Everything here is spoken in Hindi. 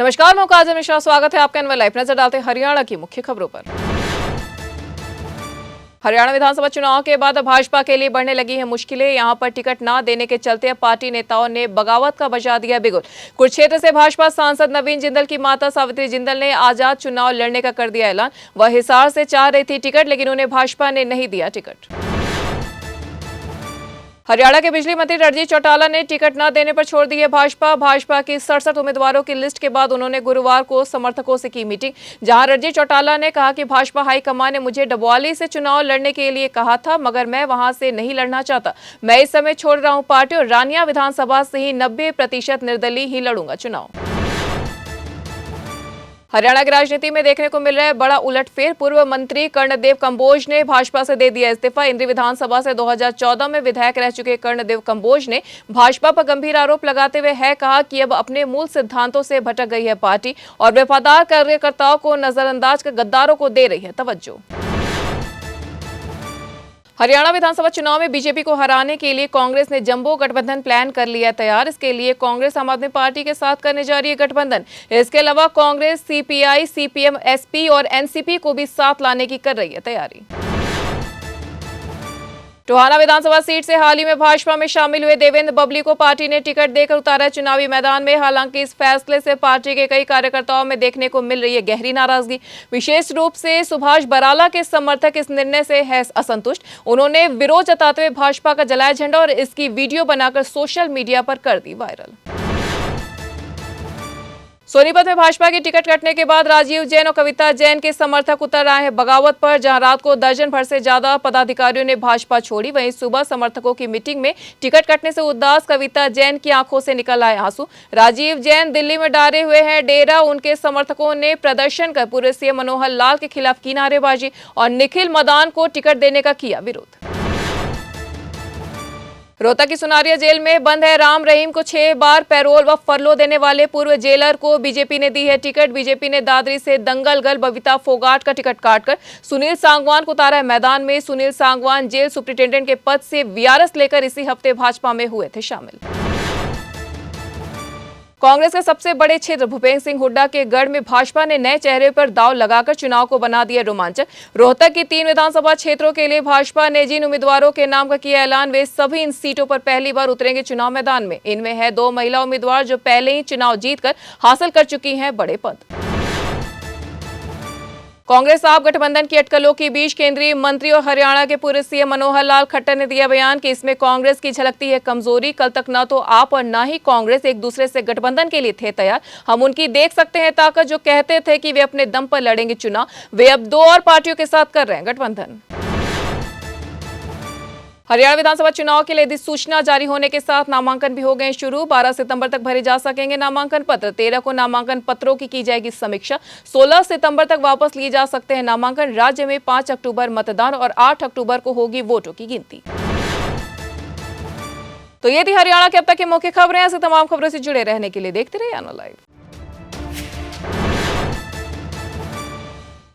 नमस्कार, मैं काजल मिश्रा। स्वागत है आपका एनएल लाइव। नजर डालते हैं हरियाणा की मुख्य खबरों पर। हरियाणा विधानसभा चुनाव के बाद भाजपा के लिए बढ़ने लगी है मुश्किलें। यहां पर टिकट न देने के चलते पार्टी नेताओं ने बगावत का बजा दिया बिगुल। कुरुक्षेत्र से भाजपा सांसद नवीन जिंदल की माता सावित्री जिंदल ने आजाद चुनाव लड़ने का कर दिया ऐलान। वह हिसार से चाह रही थी टिकट, लेकिन उन्हें भाजपा ने नहीं दिया टिकट। हरियाणा के बिजली मंत्री रणजीत चौटाला ने टिकट न देने पर छोड़ दी है भाजपा की 67 उम्मीदवारों की लिस्ट के बाद उन्होंने गुरुवार को समर्थकों से की मीटिंग, जहां रणजीत चौटाला ने कहा कि भाजपा हाईकमान ने मुझे डबवाली से चुनाव लड़ने के लिए कहा था, मगर मैं वहां से नहीं लड़ना चाहता। मैं इस समय छोड़ रहा हूं पार्टी और रानिया विधानसभा से ही 90% निर्दलीय ही लड़ूंगा चुनाव। हरियाणा की राजनीति में देखने को मिल रहा है बड़ा उलटफेर। पूर्व मंत्री कर्णदेव कंबोज ने भाजपा से दे दिया इस्तीफा। इंद्री विधानसभा से 2014 में विधायक रह चुके कर्णदेव कंबोज ने भाजपा पर गंभीर आरोप लगाते हुए है कहा कि अब अपने मूल सिद्धांतों से भटक गई है पार्टी और वफादार कार्यकर्ताओं को नजरअंदाज कर गद्दारों को दे रही है तवज्जो। हरियाणा विधानसभा चुनाव में बीजेपी को हराने के लिए कांग्रेस ने जंबो गठबंधन प्लान कर लिया तैयार। इसके लिए कांग्रेस आम आदमी पार्टी के साथ करने जा रही है गठबंधन। इसके अलावा कांग्रेस सीपीआई, सीपीएम, एसपी और एनसीपी को भी साथ लाने की कर रही है तैयारी। टोहाना विधानसभा सीट से हाल ही में भाजपा में शामिल हुए देवेंद्र बबली को पार्टी ने टिकट देकर उतारा है चुनावी मैदान में। हालांकि इस फैसले से पार्टी के कई कार्यकर्ताओं में देखने को मिल रही है गहरी नाराजगी। विशेष रूप से सुभाष बराला के समर्थक इस निर्णय से है असंतुष्ट। उन्होंने विरोध जताते हुए भाजपा का जलाया झंडा और इसकी वीडियो बनाकर सोशल मीडिया पर कर दी वायरल। सोनीपत में भाजपा की टिकट कटने के बाद राजीव जैन और कविता जैन के समर्थक उतर आए हैं बगावत पर, जहां रात को दर्जन भर से ज्यादा पदाधिकारियों ने भाजपा छोड़ी। वहीं सुबह समर्थकों की मीटिंग में टिकट कटने से उदास कविता जैन की आंखों से निकल आए आंसू। राजीव जैन दिल्ली में डाले हुए हैं डेरा। उनके समर्थकों ने प्रदर्शन कर पूर्व सीएम मनोहर लाल के खिलाफ की नारेबाजी और निखिल मदान को टिकट देने का किया विरोध। रोहतक की सुनारिया जेल में बंद है राम रहीम को 6 बार पैरोल व फरलो देने वाले पूर्व जेलर को बीजेपी ने दी है टिकट। बीजेपी ने दादरी से दंगल गर्ल बबीता फोगाट का टिकट काटकर सुनील सांगवान को उतारा है मैदान में। सुनील सांगवान जेल सुप्रिंटेंडेंट के पद से वीआरएस लेकर इसी हफ्ते भाजपा में हुए थे शामिल। कांग्रेस के सबसे बड़े क्षेत्र भूपेंद्र सिंह हुड्डा के गढ़ में भाजपा ने नए चेहरे पर दांव लगाकर चुनाव को बना दिया रोमांचक। रोहतक की 3 विधानसभा क्षेत्रों के लिए भाजपा ने जिन उम्मीदवारों के नाम का किया ऐलान, वे सभी इन सीटों पर पहली बार उतरेंगे चुनाव मैदान में। इनमें है 2 महिला उम्मीदवार जो पहले ही चुनाव जीतकर हासिल कर चुकी हैं बड़े पद। कांग्रेस आप गठबंधन की अटकलों के बीच केंद्रीय मंत्री और हरियाणा के पूर्व सीएम मनोहर लाल खट्टर ने दिया बयान कि इसमें कांग्रेस की झलकती है कमजोरी। कल तक न तो आप और न ही कांग्रेस एक दूसरे से गठबंधन के लिए थे तैयार। हम उनकी देख सकते हैं ताकत। जो कहते थे कि वे अपने दम पर लड़ेंगे चुनाव, वे अब 2 और पार्टियों के साथ कर रहे हैं गठबंधन। हरियाणा विधानसभा चुनाव के लिए अधिसूचना जारी होने के साथ नामांकन भी हो गए शुरू। 12 सितंबर तक भरे जा सकेंगे नामांकन पत्र। 13 को नामांकन पत्रों की जाएगी समीक्षा। 16 सितंबर तक वापस लिए जा सकते हैं नामांकन। राज्य में 5 अक्टूबर मतदान और 8 अक्टूबर को होगी वोटों की गिनती। तो ये थी हरियाणा के अब तक की मुख्य खबरें। ऐसे तमाम खबरों से जुड़े रहने के लिए देखते रहिए एनएल लाइव।